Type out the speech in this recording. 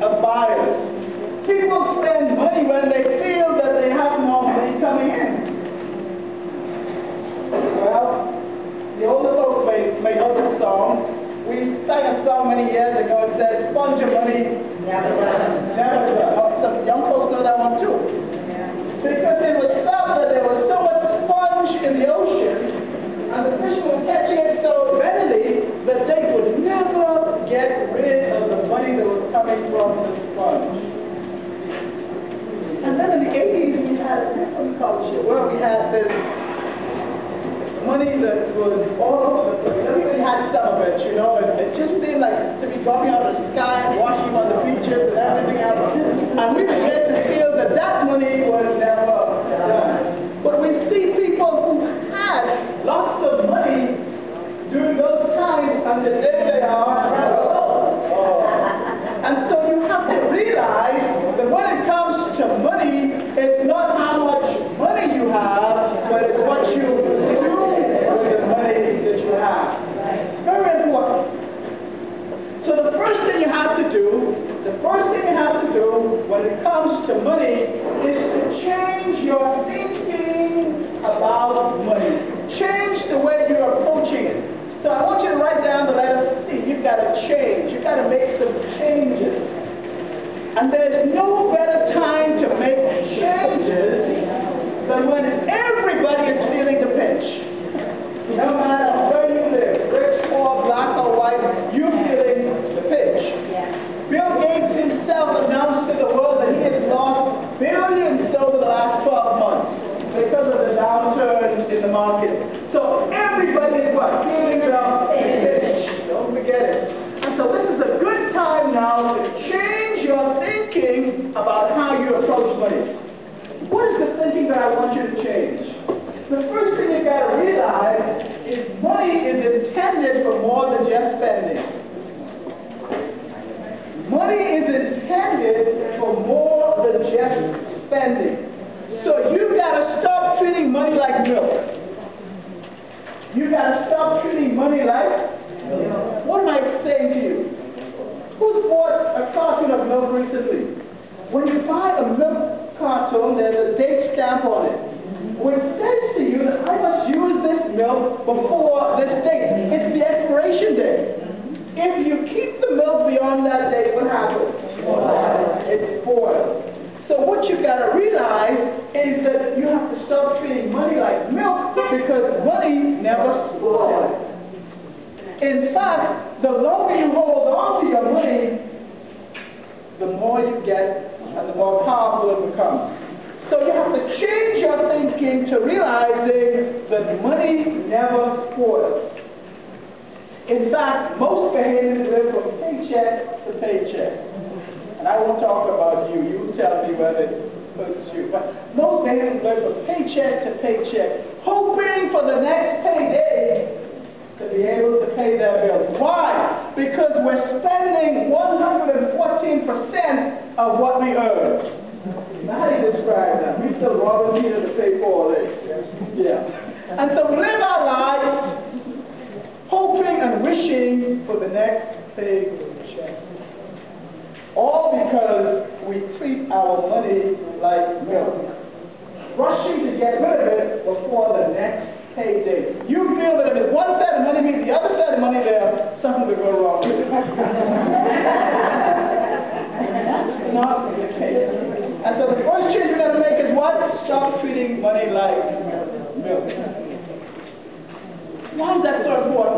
of buyers. People spend money when they feel that they have more money coming in. Well, the older folks may know this song. We sang a song many years ago. It said, "Sponge your money, never done." Never done. Oh, some young folks know that one too. Yeah. Because it was felt that there was so much sponge in the ocean, and the fish were catching it so readily that they would never get rid of the money that was coming from the sponge. And then in the 80s, we had a different culture where we had this money that was all over the place. Everybody had some of it, you know. It just seemed like to be dropping out of the sky and washing on the beaches and everything else. And we began to feel that that money was never done. But we see people who had lots of money during those times, and today they are and so you have to realize that when it comes to money, it's not how much money you have, but it's what you do with the money that you have. Very important. So the first thing you have to do when it comes to money is to change your thinking about money. Change the way you're approaching it. So I want you to write down the letter C. You've got to change. You've got to make some changes. And there's no better time to make changes than when everybody is feeling the pinch. No matter where you live, rich, poor, black or white, you're feeling the pinch. Bill Gates himself announced to the world that he has lost billions over the last 12 months because of the downturn in the market. So everybody is what? Feeling the pinch. Don't forget it. And so this is a good time now to change your thinking about how you approach money. What is the thinking that I want you to change? The first thing you've got to realize is money is intended for more than just spending. Money is intended for more than just spending. So you've got to stop treating money like milk. You've got to stop treating money like milk. What am I saying to you? Who's bought a carton of milk recently? When you buy a milk carton, there's a date stamp on it, which says to you that I must use this milk before this date. It's the expiration date. If you keep the milk beyond that date, what happens? It spoils. So what you've got to realize is that you have to stop treating money like milk, because money never spoils. In fact, the longer you hold on to your money, the more you get and the more powerful it becomes. So you have to change your thinking to realizing that money never spoils. In fact, most behaviors live from paycheck to paycheck. And I won't talk about you. You tell me whether it hurts you. But most behaviors live from paycheck to paycheck, hoping for the next payday to be able to pay their bills. Why? Because we're spending 114% of what we earn. Now, how do you describe that? We still robbing Peter to pay for it. Yeah. And so we live our lives hoping and wishing for the next paycheck. All because we treat our money like milk, rushing to get rid of it before the next payday. You feel that if it's one set of money means the other set of money there, something will go wrong with it. That's not the case. And so the first change we're going to make is what? Stop treating money like milk. Why is that so important?